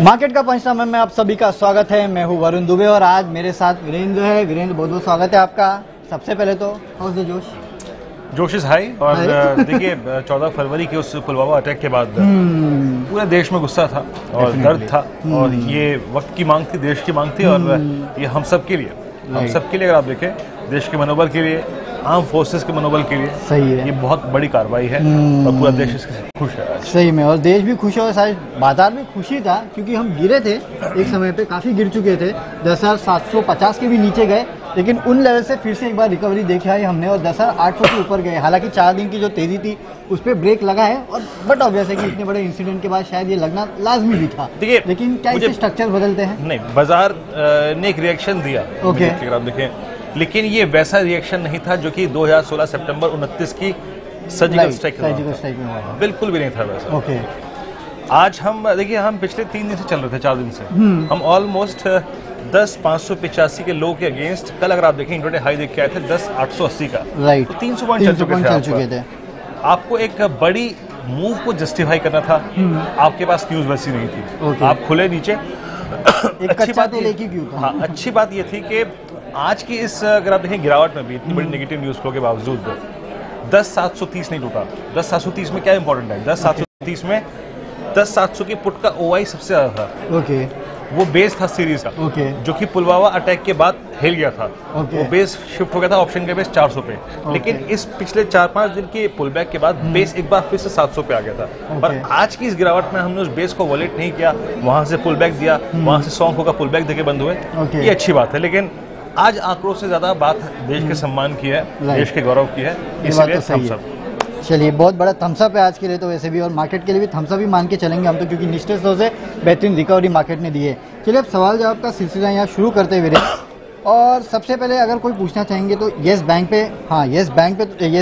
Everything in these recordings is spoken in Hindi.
मार्केट का पंचनामे में आप सभी का स्वागत है। मैं हूं वरुण दुबे और आज मेरे साथ वीरेंद्र है। वीरेंद्र, बहुत बहुत स्वागत है आपका। सबसे पहले तो हाउस द जोश? जोश इज हाई। और देखिए 14 फरवरी के उस पुलवामा अटैक के बाद पूरे देश में गुस्सा था और दर्द था और ये वक्त की मांग थी, देश की मांग थी और ये हम सब के लिए, अगर आप देखें देश के मनोबल के लिए, आर्म फोर्सेस के मनोबल के लिए सही है, ये बहुत बड़ी कार्रवाई है और पूरा देश इससे खुश है आज। सही में, और देश भी खुश है और शायद बाजार में खुशी था क्योंकि हम गिरे थे एक समय पे, काफी गिर चुके थे, 10,750 के भी नीचे गए, लेकिन उन लेवल से फिर से एक बार रिकवरी देखी है हमने और 10,800 के ऊपर गए। हालांकि 4 दिन की जो तेजी थी उस पर ब्रेक लगा है और बट ऑब्वियस है कि इतने बड़े इंसिडेंट के बाद शायद ये लगना लाजमी भी था। लेकिन क्या इससे स्ट्रक्चर बदलते हैं? नहीं, बाजार ने एक रिएक्शन दिया, अगर आप देखें, लेकिन ये वैसा रिएक्शन नहीं था जो कि 2016 सितंबर 29 की सर्जिकल स्ट्राइक में बिल्कुल भी नहीं था वैसा। आज हम देखिए, हम पिछले 3 दिन से चल रहे थे, 4 दिन से हम ऑलमोस्ट 10,585 के लो के अगेंस्ट, कल अगर आप देखें इंट्राडे हाई देख के आए थे 10,880 का, राइट, तो 300 पॉइंट चल चुके थे। आपको एक बड़ी मूव को जस्टिफाई करना था, आपके पास न्यूज वैसी नहीं थी, आप खुले नीचे। अच्छी बात अच्छी बात ये थी कि आज की इस, अगर आप देखें गिरावट में भी इतनी बड़ी नेगेटिव न्यूज फ्लो के बावजूद 10,730 नहीं टूटा। 10,730 में क्या इंपॉर्टेंट है? 10,730 में 10,700 की पुट का ओआई सबसे ज्यादा था। वो बेस था सीरीज का, जो कि पुलवामा अटैक के बाद हिल गया था। वो बेस शिफ्ट हो गया था ऑप्शन के बेस 400 पे, लेकिन इस पिछले 4-5 दिन के पुल बैक के बाद बेस एक बार फिर से 700 पे आ गया था। और आज की इस गिरावट में हमने उस बेस को वॉलेट नहीं किया, वहां से पुल बैक दिया, वहां से 100 का पुल बैक देके बंद हुए, ये अच्छी बात है। लेकिन आज आंकड़ों से ज्यादा बात देश के सम्मान की है, देश के गौरव की है, इसलिए थम्स अप। चलिए, बहुत बड़ा थम्स अप है आज के लिए तो वैसे भी, और मार्केट के लिए भी थम्स अप ही मान के चलेंगे हम तो, क्योंकि निश्चित तौर से बेहतरीन रिकवरी मार्केट ने दी है। चलिए, अब सवाल जवाब का सिलसिला यहाँ शुरू करते हुए, और सबसे पहले अगर कोई पूछना चाहेंगे तो येस बैंक पे, येस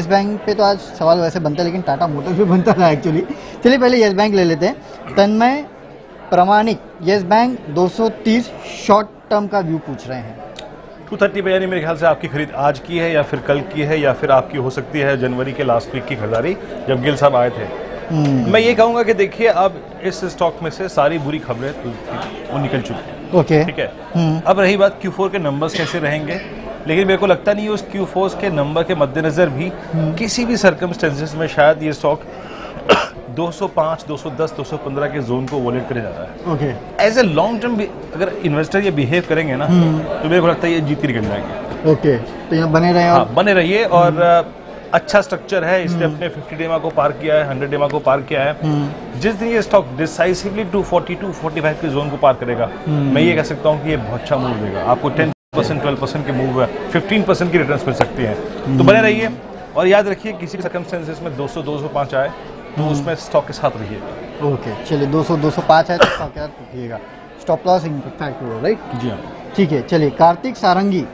बैंक पे तो आज सवाल वैसे बनता है, लेकिन टाटा मोटर्स पे बनता था एक्चुअली। चलिए पहले येस बैंक ले लेते हैं। तन्मय प्रामाणिक येस बैंक 230 शॉर्ट टर्म का व्यू पूछ रहे हैं। 230 पे, यानी मेरे ख्याल से आपकी खरीद आज की है या फिर कल की है या फिर आपकी हो सकती है जनवरी के लास्ट वीक की खरीदारी, जब गिल साहब आए थे। मैं ये कहूंगा कि देखिए, अब इस स्टॉक में से सारी बुरी खबरें वो निकल चुकी हैं। ठीक है, अब रही बात Q4 के नंबर्स कैसे रहेंगे, लेकिन मेरे को लगता नहीं है उस Q4 के नंबर के मद्देनजर भी किसी भी सर्कमस्टेंसेस में शायद ये स्टॉक 205, 210, 215 के जोन को वॉलेट करे जा रहा है। एज ए लॉन्ग टर्म अगर इन्वेस्टर ये बिहेव करेंगे ना, तो मेरे को लगता है ये जीती निकल जाएगी। तो यहाँ बने रहे, हाँ, बने रहिए। और अच्छा स्ट्रक्चर है, इसने अपने 50 डेमा को पार किया है, 100 डेमा को पार किया है। जिस दिन ये स्टॉक डिसाइसिवली 240, 245 के जोन को पार करेगा, मैं ये कह सकता हूँ कि ये बहुत अच्छा मूव देगा आपको। 10%, 12% के मूव, 15% की रिटर्न्स मिल सकती हैं, तो बने रहिए। और याद रखिए, किसी भी सर्कमस्टेंसेस में 200, 205 आए तो उसमें स्टॉक के साथ रहिएगा। चलिए, 200, 205 है तो स्टॉक के साथ रखिएगा। स्टॉप लॉस इम्पैक्ट हो, राइट? जी हाँ, ठीक है। चलिए, Kartik Sarangi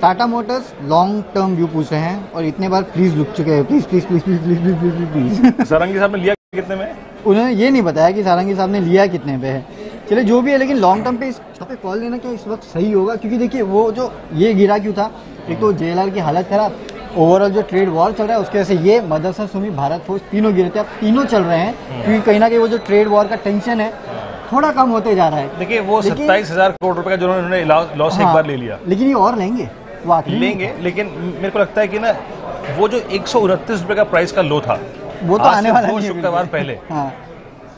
Tata Motors long term view पूछ रहे हैं और इतने बार प्लीज लुक चुके हैं। Please please please please please please please please Sarangi साहब ने लिया कितने में? उन्होंने ये नहीं बताया कि सारंगी साहब ने लिया कितने पे है। चलिए, जो भी है, लेकिन लॉन्ग टर्म पे इस पे कॉल देना क्या इस वक्त सही होगा? क्योंकि देखिए, वो जो ये गिरा क्यों था, एक तो JLR की हालत खराब, ओवरऑल जो ट्रेड वॉर चल रहा है उसके वजह से ये मदरसा सुमी, भारत फोर्स तीनों गिरे थे, अब तीनों चल रहे हैं, क्योंकि कहीं ना कहीं वो जो ट्रेड वॉर का टेंशन है थोड़ा कम होते जा रहा है। देखिए, वो 27,000 करोड़ रुपए का जो उन्होंने लॉस एक बार ले लिया, लेकिन ये और लेंगे, लेंगे। लेकिन मेरे को लगता है कि ना, वो जो 129 रुपए का प्राइस का लो था, वो तो आने वाला है। शुक्रवार पहले,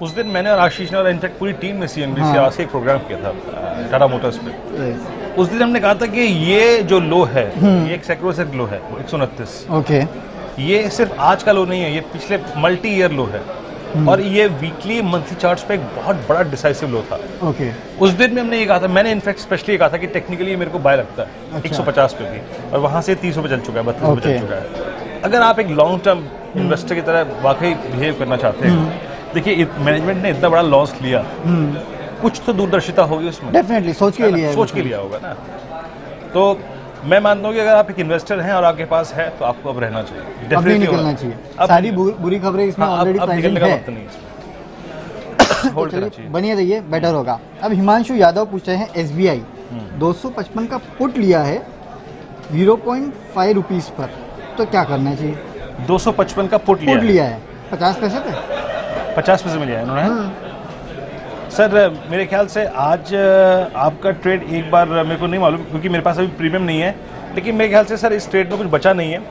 उस दिन मैंने और आशीष ने और इनफैक्ट पूरी टीम ने CNBC से एक प्रोग्राम किया था टाटा मोटर्स पे। उस दिन हमने कहा था कि ये जो लो है, ये एक सेक्रोसेंट लो है, 129। ये सिर्फ आज का लो नहीं है, ये पिछले मल्टी ईयर लो है, और ये वीकली मंथली चार्ट्स पे एक बहुत बड़ा डिसाइसिव लो था। उस दिन में हमने ये कहा था, मैंने इनफैक्ट स्पेशली कहा था कि टेक्निकली मेरे को बाय लगता है 150 पे भी, और वहां से 300 पे चल चुका है, 32 पे चल चुका है। अगर आप एक लॉन्ग टर्म इन्वेस्टर की तरह वाकई बिहेव करना चाहते हैं, देखिए मैनेजमेंट ने इतना बड़ा लॉस लिया, कुछ तो दूरदर्शिता होगी उसमें, डेफिनेटली सोच के लिया होगा ना। तो मैं मानता हूँ कि अगर आप एक इन्वेस्टर हैं और आपके पास है तो आपको अब रहना चाहिए, डेफिनेटली निकलना चाहिए। सारी बुरी खबरें इसमें ऑलरेडी निकलने का वक्त नहीं इसमें, होल्ड करना चाहिए, बनिए रहिए, बेटर होगा। अब हिमांशु यादव पूछ रहे हैं, SBI 255 का पुट लिया है 0.5 रुपीज पर, तो क्या करना चाहिए? 255 का पुट लिया है 50 पैसे पे, 50 पैसे में लिया है उन्होंने। सर मेरे ख्याल से आज आपका ट्रेड एक बार मेरे को नहीं मालूम क्योंकि मेरे पास अभी प्रीमियम नहीं है, लेकिन मेरे ख्याल से सर इस ट्रेड में कुछ बचा नहीं है।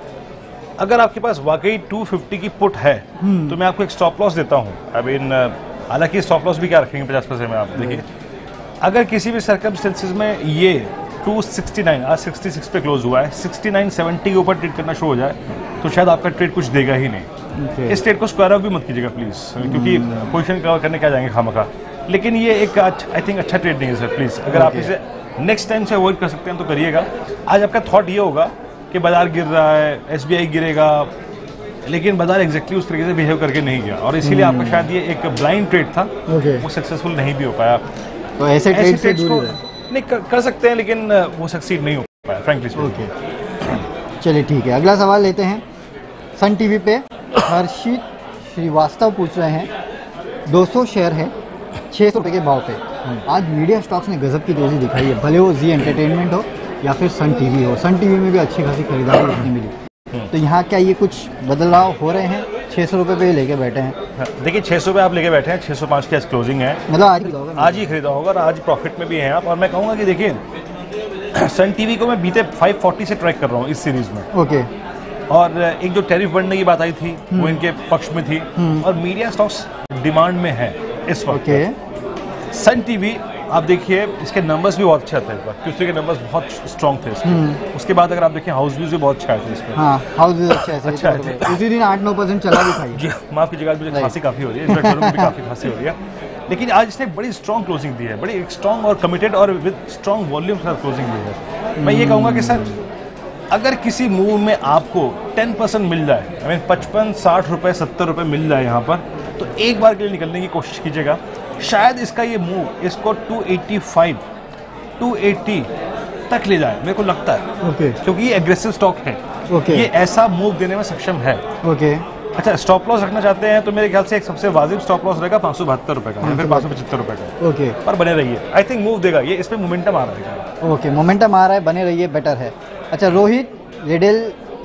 अगर आपके पास वाकई 250 की पुट है तो मैं आपको एक स्टॉप लॉस देता हूँ। अब इन हालांकि स्टॉप लॉस भी क्या रखेंगे 50% में, आप देखिए अगर किसी भी सर्कमस्टेंसेज में ये 269 आज 66 पे क्लोज हुआ है, 69.70 के ऊपर ट्रेड करना शुरू हो जाए तो शायद आपका ट्रेड कुछ देगा ही नहीं। इस ट्रेड को स्क्वायर ऑफ भी मत कीजिएगा प्लीज, क्योंकि पोजीशन कवर करने क्या जाएंगे खामखा। लेकिन ये एक आई थिंक अच्छा ट्रेड नहीं है सर, प्लीज अगर आप इसे नेक्स्ट टाइम से अवॉइड कर सकते हैं तो करिएगा। आज आपका थॉट ये होगा कि बाजार गिर रहा है, SBI गिरेगा, लेकिन बाजार एग्जैक्टली उस तरीके से बिहेव करके नहीं गया और इसीलिए आपका शायद ये एक ब्लाइंड ट्रेड था, वो सक्सेसफुल नहीं भी हो पाया। तो ऐसे ट्रेड से दूर नहीं कर सकते हैं, लेकिन वो सक्सीड नहीं हो पाया फ्रैंकली। ओके चलिए ठीक है, अगला सवाल लेते हैं। सन टीवी पे हर्षित श्रीवास्तव पूछ रहे हैं 200 शेयर है 600 रुपये के भाव पे, आज मीडिया स्टॉक्स ने गजब की तेजी दिखाई है, भले वो जी एंटरटेनमेंट हो या फिर सन टीवी हो। सन टीवी में भी अच्छी खासी खरीदारी देखने मिली, तो यहाँ क्या ये कुछ बदलाव हो रहे हैं? 600 रुपये पे लेके बैठे हैं। देखिए 600 पे आप लेके बैठे हैं, 605 की आज क्लोजिंग है, मतलब आज ही खरीदा होगा और आज प्रॉफिट में भी हैं आप। और मैं कहूँगा कि देखिए सन टीवी को मैं बीते 540 से ट्रैक कर रहा हूँ इस सीरीज में। ओके। और एक जो टैरिफ बढ़ने की बात आई थी वो इनके पक्ष में थी और मीडिया स्टॉक्स डिमांड में है इस वक्त। सन टीवी आप देखिए इसके नंबर्स भी बहुत अच्छे थे, क्योंकि के नंबर्स बहुत स्ट्रॉन्ग थे इसमें। उसके बाद अगर आप देखें हाउस व्यूज भी बहुत अच्छा है इसमें। हाँ, हाउस व्यूज अच्छा है, उसी दिन 8-9% चला भी था। जी माफ कीजिएगा, मुझे खांसी काफी हो रही है, भी काफी खांसी हो रही है, लेकिन आज इसने बड़ी स्ट्रॉन्ग क्लोजिंग दी है, बड़ी स्ट्रॉन्ग और कमिटेड और विद स्ट्रॉन्ग वॉल्यूम के साथ क्लोजिंग दी है। मैं ये कहूँगा कि सर अगर किसी मूव में आपको 10% मिल जाए, आई मीन 55-60 रुपए 70 रुपए मिल जाए यहाँ पर, तो एक बार के लिए निकलने की कोशिश कीजिएगा। शायद इसका ये मूव इसको 285 280 तक ले जाए, मेरे को लगता है। क्योंकि ये एग्रेसिव स्टॉक है, ये ऐसा मूव देने में सक्षम है। अच्छा, स्टॉप लॉस रखना चाहते हैं तो मेरे ख्याल से एक सबसे वाजिब स्टॉप लॉस रहेगा 572 रुपए का या फिर 575 रुपए का। पर बने रहिए, आई थिंक मूव देगा ये, इसमें मोमेंटम आ रहा है। मोमेंटम आ रहा है, बने रहिए, बेटर है। अच्छा, रोहित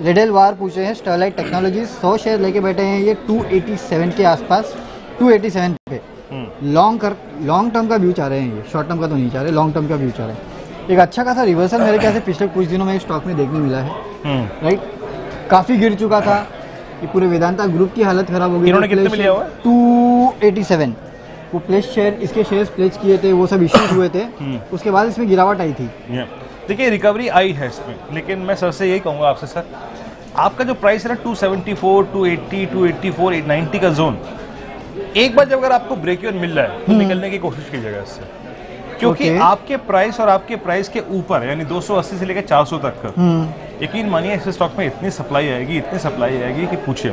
रेडेलवार पूछ रहे हैं स्टरलाइट टेक्नोलॉजीज 100 शेयर लेके बैठे हैं, ये 287 के आसपास, 287 पे लॉन्ग टर्म का व्यू चाह रहे हैं, ये शॉर्ट टर्म का तो नहीं चाह रहे, लॉन्ग टर्म का व्यू चाह रहे हैं। एक अच्छा खासा रिवर्सल मेरे ख्याल से पिछले कुछ दिनों में स्टॉक में देखने मिला है, राइट? काफी गिर चुका था, ये पूरे वेदांता ग्रुप की हालत खराब हो गई। इन्होंने कितने में लिया हुआ? 287 वो प्लेस शेयर, इसके शेयर्स प्लेस किए थे, वो सब इश्यूज हुए थे, उसके बाद इसमें गिरावट आई थी। देखिए रिकवरी आई है इसमें, लेकिन मैं सर से यही कहूँगा आपसे, सर आपका जो प्राइस है ना 274, 280, 284, 890 का जोन, एक बार जब अगर आपको ब्रेक इवन मिल रहा है तो निकलने की कोशिश कीजिएगा इससे, क्योंकि आपके प्राइस और आपके प्राइस के ऊपर यानी 280 से लेकर 400 तक का, यकीन मानिए इस स्टॉक में इतनी सप्लाई आएगी कि पूछिए,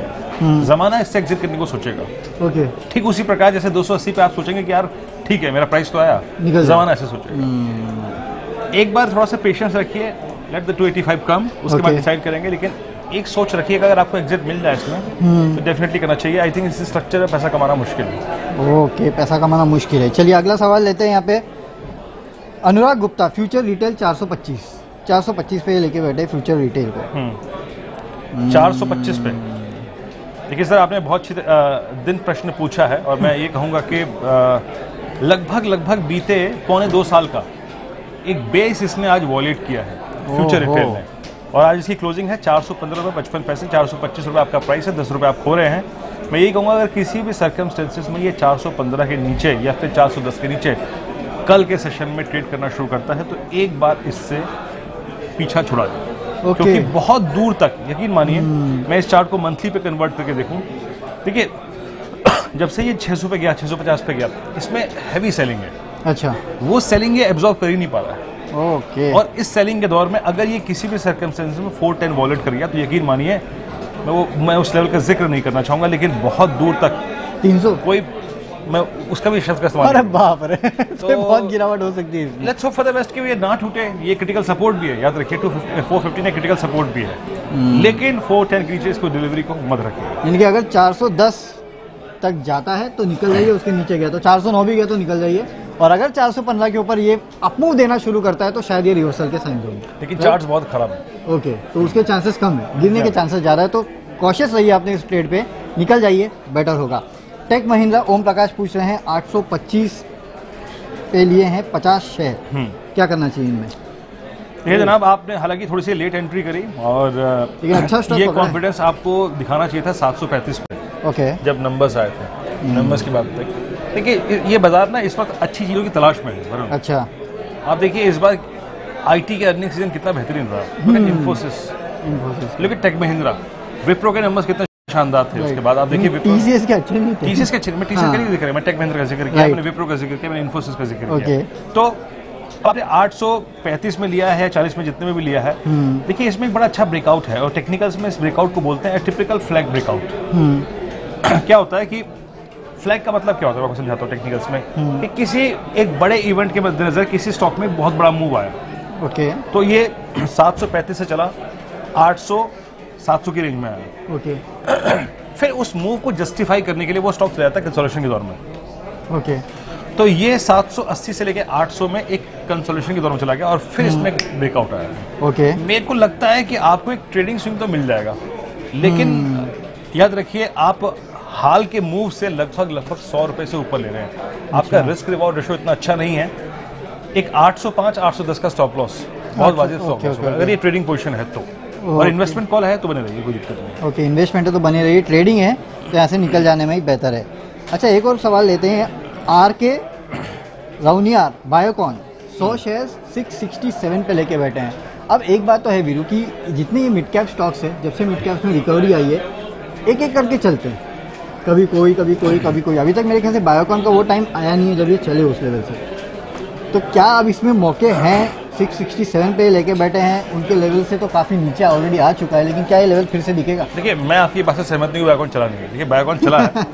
जमाना इससे एग्जिट करने को सोचेगा। ठीक उसी प्रकार जैसे 280 पे आप सोचेंगे कि यार ठीक है मेरा प्राइस तो आया, जमाना ऐसे सोचेगा। एक बार थोड़ा सा पेशेंस रखिए, लेट द 285 कम, उसके बाद डिसाइड करेंगे। लेकिन एक सोच रखिएगा अगर आपको एग्जिट मिल जाए इसमें तो डेफिनेटली करना चाहिए। आई थिंक इस स्ट्रक्चर में पैसा कमाना मुश्किल है। ओके, पैसा कमाना मुश्किल है। चलिए अगला सवाल लेते हैं यहाँ पे। अनुराग गुप्ता फ्यूचर रिटेल 425 पे लेके बैठे फ्यूचर रिटेल को। 425 पे देखिए सर, आपने बहुत अच्छी दिन प्रश्न पूछा है और मैं ये कहूँगा कि लगभग बीते 1.25 साल का एक बेस इसने आज वॉलेट किया है फ्यूचर रिटेल ने, और आज इसकी क्लोजिंग है 415 रुपये 55 पैसे, 425 रुपये आपका प्राइस है, 10 रुपये आप खो रहे हैं। मैं यही कहूँगा अगर किसी भी सर्कमस्टेंसेस में ये 415 के नीचे या फिर 410 के नीचे कल के सेशन में ट्रेड करना शुरू करता है तो एक बार इससे पीछा छुड़ा जाए, क्योंकि बहुत दूर तक, यकीन मानिए मैं इस चार्ट को मंथली पे कन्वर्ट करके देखूं, देखिए जब से ये 600 पे गया, 650 पे गया, इसमें हैवी सेलिंग है। अच्छा, वो सेलिंग ये एब्जॉर्ब कर ही नहीं पा रहा है। और इस सेलिंग के दौर में अगर ये किसी भी सर्कमस्टेंसेस में 410 वॉलेट कर गया तो यकीन मानिए मैं उस लेवल का जिक्र नहीं करना चाहूंगा, लेकिन बहुत दूर तक 300 कोई, मैं उसका भी शब्द का इस्तेमाल, अरे बाप रे, तो बहुत गिरावट हो सकती है। Let's hope for the best कि ये ना टूटे, ये क्रिटिकल सपोर्ट भी है, याद रखिए 450 ने क्रिटिकल सपोर्ट भी है, लेकिन 410 के नीचे इसको डिलीवरी को मत रखिए। यानी कि अगर 410 तक जाता है तो निकल जाइए, उसके नीचे गया तो 409 भी गया तो निकल जाइए, और अगर 415 के ऊपर ये अपमूव देना शुरू करता है तो शायद ये रिवर्सल के साइन होंगे, लेकिन चार्ट्स बहुत खराब है। ओके, तो उसके चांसेस कम है, गिरने के चांसेस ज़्यादा है, तो कॉशियस रहिए आपने इस ट्रेड पे, निकल जाइए, बेटर होगा। टेक महिंद्रा ओम प्रकाश पूछ रहे हैं 825 पे लिए हैं 50 शेयर, क्या करना चाहिए इनमें? ये जनाब आपने हालांकि थोड़ी सी लेट एंट्री करी और अच्छा स्टॉक ये कॉन्फिडेंस आपको दिखाना चाहिए था 735 पे। ओके, जब नंबर्स आए थे, नंबर्स की बात देखिए ये बाजार ना इस वक्त अच्छी चीज़ों की तलाश में है। अच्छा, आप देखिए इस बार आईटी के अर्निंग सीजन कितना बेहतरीन रहा। इन्फोसिस, लेकिन टेक महिंद्रा, विप्रो के नंबर्स कितने शानदार थे। उसके बाद आप देखिए टीसीएस के अच्छे नहीं थे। टीसीएस के अच्छे, मैं टीसीएस का नहीं जिक्र, मैं टेक महिंद्रा का जिक्र किया, मैंने विप्रो का जिक्र किया, मैंने इन्फोसिस का जिक्र किया। तो आपने 835 में लिया है, 40 में जितने में भी लिया है, देखिए इसमें एक बड़ा अच्छा ब्रेकआउट है और टेक्निकल्स में इस ब्रेकआउट को बोलते हैं टिपिकल फ्लैग ब्रेकआउट। क्या होता है कि फ्लैग का मतलब क्या होता है, मैं आपको समझाता हूँ टेक्निकल्स में, कि किसी एक बड़े इवेंट के मद्देनजर किसी स्टॉक में बहुत बड़ा मूव आया। ओके, तो ये 735 से चला 800-700 की रेंज में आया। ओके, फिर उस मूव को जस्टिफाई करने के लिए वो स्टॉक चला जाता है कंसोलिडेशन के दौर में। ओके, तो ये 780 से लेके 800 में एक कंसोलिडेशन के दौर में चला गया और फिर इसमें ब्रेकआउट आया। ओके, मेरे को लगता है कि आपको एक ट्रेडिंग स्विंग तो मिल जाएगा, लेकिन याद रखिए आप हाल के मूव से लगभग 100 रुपए से ऊपर ले रहे हैं। आपका रिस्क रिवॉर्ड रेशियो इतना अच्छा नहीं है। एक 805-810 का स्टॉप लॉस बहुत वाजिब स्टॉप लॉस होगा अगर ये ट्रेडिंग पोजीशन है तो, और इन्वेस्टमेंट कॉल है तो बने रहिए, कोई दिक्कत नहीं। ओके, इन्वेस्टमेंट है तो बनी रही, ट्रेडिंग है तो यहाँ से निकल जाने में ही बेहतर है। अच्छा, एक और सवाल लेते हैं। आर के राउनियार बायोकॉन 100 शेयर्स 667 पे लेके बैठे हैं। अब एक बात तो है वीरू की जितने ये मिड कैप स्टॉक्स है, जब से मिड कैप्स में रिकवरी आई है, एक एक करके चलते हैं, कभी कोई कभी कोई कभी कोई। अभी तक मेरे ख्याल से बायोकॉन का वो टाइम आया नहीं है जब ये चले उस लेवल से। तो क्या अब इसमें मौके हैं? 667 पे लेके बैठे हैं, उनके लेवल से तो काफी नीचे ऑलरेडी आ चुका है, लेकिन क्या ये लेवल फिर से दिखेगा? देखिए मैं आपकी बात से सहमत नहीं हूँ, बायोकॉन चला नहीं है। देखिए बायोकॉन चला है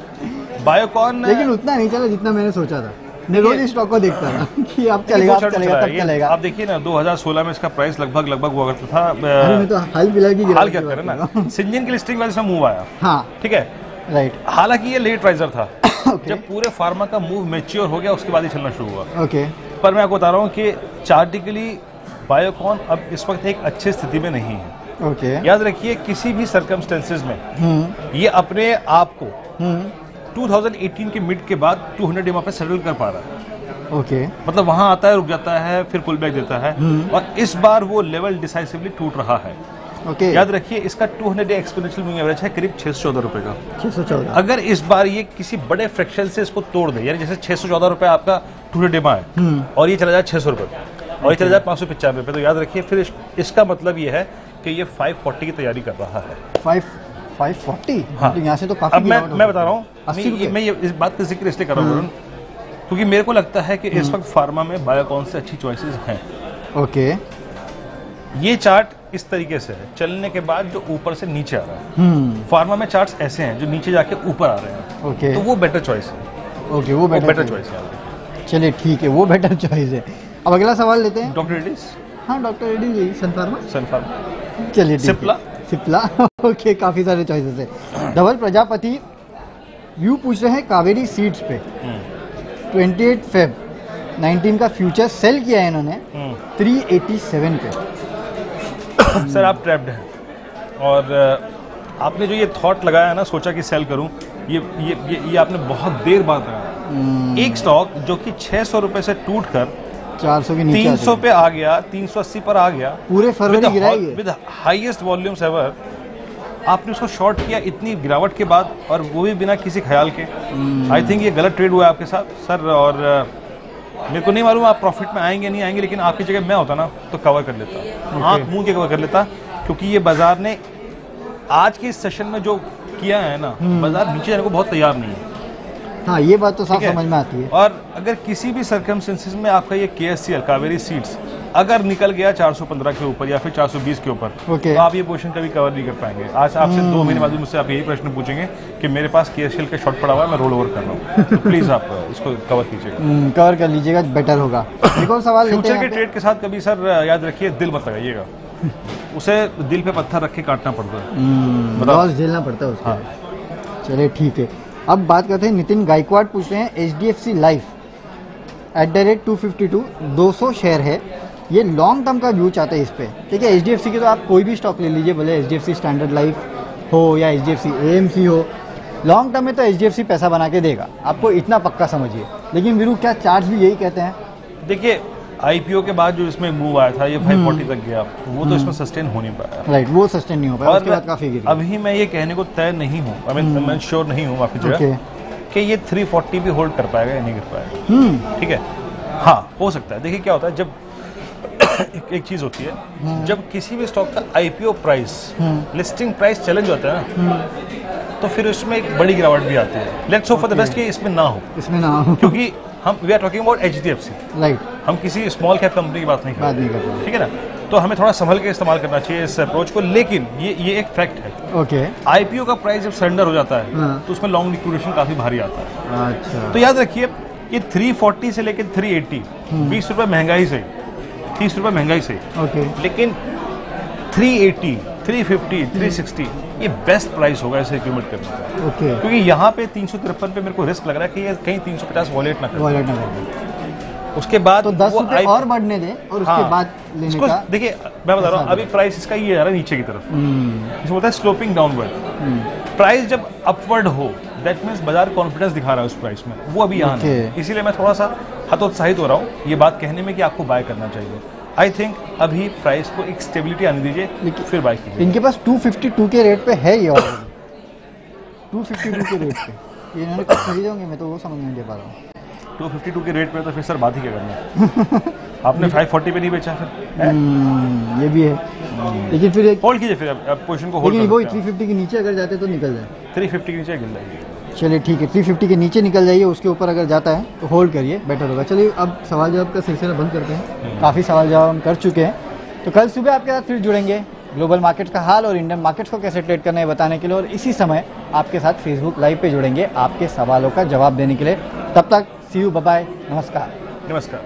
बायोकॉन, लेकिन उतना नहीं चला जितना मैंने सोचा था। मैं रोज इस स्टॉक को देखता था कि अब चलेगा, अब चलेगा, तब चलेगा। आप देखिए ना 2016 में इसका प्राइस लगभग हुआ करता था। मैं तो हाल फिलहाल की हाल क्या करें ना, सिंजिन की लिस्टिंग वाले से मूव आया। हाँ ठीक है, राइट। हालांकि ये लेट राइजर था। जब पूरे फार्मा का मूव मैच्योर हो गया उसके बाद ही चलना शुरू हुआ। ओके, पर मैं आपको बता रहा हूँ कि चार्टिकली बायोकॉन अब इस वक्त एक अच्छी स्थिति में नहीं है। ओके, याद रखिए किसी भी सर्कमस्टेंसेज में ये अपने आप को 2018 के मिड के बाद 200 EMA पे सेटल कर पा रहा है। ओके, मतलब वहां आता है, रुक जाता है, फिर पुल बैक देता है, और इस बार वो लेवल डिसाइसिवली टूट रहा है। ओके, याद रखिए इसका 200 डे एक्सपोनेंशियल मूविंग एवरेज है करीब 614 रुपए का। 614। अगर इस बार ये किसी बड़े फ्रैक्शन से इसको तोड़ दे, यानी जैसे 614 रुपए आपका 200 EMA है और ये चला जाए 600 रुपए और ये चला जाए 595 रुपए, तो याद रखिए फिर इसका मतलब ये है कि ये 540 की तैयारी कर रहा है। 540? हाँ, तो यहाँ से तो काफी। अब मैं बता रहा हूँ, मैं ये इस बात का जिक्र इसलिए कर रहा हूँ क्योंकि मेरे को लगता है कि इस वक्त फार्मा में बायोकॉन से अच्छी चॉइसेस हैं। ओके, ये चार्ट इस तरीके से है, चलने के बाद जो ऊपर से नीचे आ रहा है। फार्मा में चार्ट्स ऐसे हैं जो नीचे जाके ऊपर आ रहे हैं। ओके, तो वो बेटर चॉइस है। ओके, वो बेटर चॉइस है। चलिए ठीक है, वो बेटर चॉइस है। अब अगला सवाल लेते हैं। डॉक्टर रेड्डीज। हाँ, डॉक्टर रेड्डीज यही, सन फार्मा। चलिए सिप्ला। ओके, काफी सारे चॉइसेस है। धवल प्रजापति व्यू पूछ रहे हैं कावेरी सीड्स पे 28 फेब 19 का फ्यूचर सेल किया है इन्होंने 387 पे। सर आप ट्रैप्ड हैं और आपने जो ये थॉट लगाया है ना, सोचा कि सेल करूं, ये आपने बहुत देर बाद लगाया। एक स्टॉक जो कि 600 रुपए से टूट कर 400 के नीचे 300 पे आ गया, 380 पर आ गया, पूरे फरवरी गिराई है विद हाईएस्ट वॉल्यूम्स एवर। आपने उसको शॉर्ट किया इतनी गिरावट के बाद, और वो भी बिना किसी ख्याल के। आई थिंक ये गलत ट्रेड हुआ है आपके साथ सर, और मेरे को नहीं मालूम आप प्रॉफिट में आएंगे नहीं आएंगे, लेकिन आपकी जगह मैं होता ना तो कवर कर लेता, आंख मूंद के कवर कर लेता, क्योंकि ये बाजार ने आज के इस सेशन में जो किया है ना, बाजार नीचे जाने को बहुत तैयार नहीं है। हाँ, ये बात तो साफ समझ में आती है। और अगर किसी भी सर्कमस्टेंसेस में आपका ये KSCL कावेरी सीड्स अगर निकल गया 415 के ऊपर या फिर 420 के ऊपर, तो आप ये पोजीशन कभी कवर नहीं कर पाएंगे। आज आपसे 2 महीने बाद मुझसे आप यही प्रश्न पूछेंगे कि मेरे पास KSCL का शॉर्ट पड़ा हुआ है, मैं रोल ओवर कर रहा हूँ, तो प्लीज आप इसको कवर कीजिएगा। कवर कर लीजिएगा, बेटर होगा। एक और सवाल लेते हैं। फ्यूचर के ट्रेड के साथ कभी सर याद रखिए दिल मत लगाइएगा, उसे दिल पे पत्थर रख के काटना पड़ता है, लॉस झेलना पड़ता है उसका। हाँ। चलिए ठीक है, अब बात करते हैं। नितिन गायकवाड़ पूछ रहे हैं HDFC लाइफ @252 200 शेयर है, ये लॉन्ग टर्म का व्यू चाहते हैं इस पे। ठीक है, HDFC की तो आप कोई भी स्टॉक ले लीजिए, भले HDFC स्टैंडर्ड लाइफ हो या HDFC AMC हो, लॉन्ग टर्म में तो HDFC पैसा बना के देगा, आपको इतना पक्का समझिए। लेकिन वीरू क्या चार्ट भी यही कहते हैं? देखिए IPO के बाद जो इसमें मूव आया था, ये 540 तक गया, वो तो इसमें सस्टेन हो नहीं पाया। राइट, वो सस्टेन नहीं हो पाया, उसके बाद काफी गिर गया। अभी मैं ये कहने को तय नहीं हूँ, मैं श्योर नहीं हूँ आपकी जगह कि ये 340 भी होल्ड कर पाएगा या नहीं कर पाएगा। ठीक है, हाँ हो सकता है। देखिए क्या होता है, जब एक चीज होती है, जब किसी भी स्टॉक का IPO price listing price challenge होता है ना, तो फिर उसमें एक बड़ी गिरावट भी आती है। Let's hope for the best कि इसमें ना हो, क्योंकि हम we are talking about HDFC, right. हम किसी स्मॉल कैप कंपनी की बात नहीं कर रहे, ठीक है ना। तो हमें थोड़ा संभल के इस्तेमाल करना चाहिए इस अप्रोच को। लेकिन ये एक फैक्ट है, ओके, IPO का प्राइस जब सरेंडर हो जाता है तो उसमें लॉन्ग लिक्विडेशन काफी भारी आता है। अच्छा, तो याद रखिए कि 340 से लेकर 380 20 रुपए महंगाई से, 30 रुपए महंगाई से, लेकिन 380, 350, 360 ये बेस्ट प्राइस होगा इसे एक्यूमुलेट करने का। क्योंकि यहाँ पे 353 पे मेरे को रिस्क लग रहा है कि ये कहीं 350 वॉलेट ना करे। उसके बाद तो 10 रुपए और बढ़ने दें और उसके बाद लेने का। देखिए मैं बता रहा हूँ, अभी प्राइस इसका ये आ रहा है नीचे की तरफ, जिसे बोलता है स्लोपिंग डाउनवर्ड। प्राइस जब अपवर्ड हो, दैट मीन्स बाजार कॉन्फिडेंस दिखा रहा है उस प्राइस में, वो अभी यहाँ है। इसीलिए मैं थोड़ा सा हतोत्साहित हो रहा हूँ ये बात कहने में कि आपको बाय करना चाहिए। आई थिंक अभी प्राइस को एक स्टेबिलिटी आने दीजिए, फिर बाय कीजिए। इनके पास 252 के रेट पे है ये ऑलरेडी, 252 के रेट पे ये इन्होंने कब खरीदे होंगे, मैं तो वो समझ नहीं दे पा रहा हूँ। 252 के रेट पे तो फिर सर बात ही क्या करना आपने 540 पे नहीं बेचा फिर? ये भी है, लेकिन फिर एक होल्ड कीजिए, फिर आप पोजीशन को होल्ड कीजिए। वही 350 के नीचे अगर जाते तो निकल जाए, 350 के नीचे गिर जाएगी। चलिए ठीक है, 350 के नीचे निकल जाइए, उसके ऊपर अगर जाता है तो होल्ड करिए, बेटर होगा। चलिए अब सवाल जवाब का सिलसिला बंद करते हैं, काफ़ी सवाल जवाब हम कर चुके हैं। तो कल सुबह आपके साथ फिर जुड़ेंगे ग्लोबल मार्केट का हाल और इंडियन मार्केट्स को कैसे ट्रेड करना है बताने के लिए, और इसी समय आपके साथ फेसबुक लाइव पे जुड़ेंगे आपके सवालों का जवाब देने के लिए। तब तक सी यू, बाय बाय, नमस्कार। नमस्कार।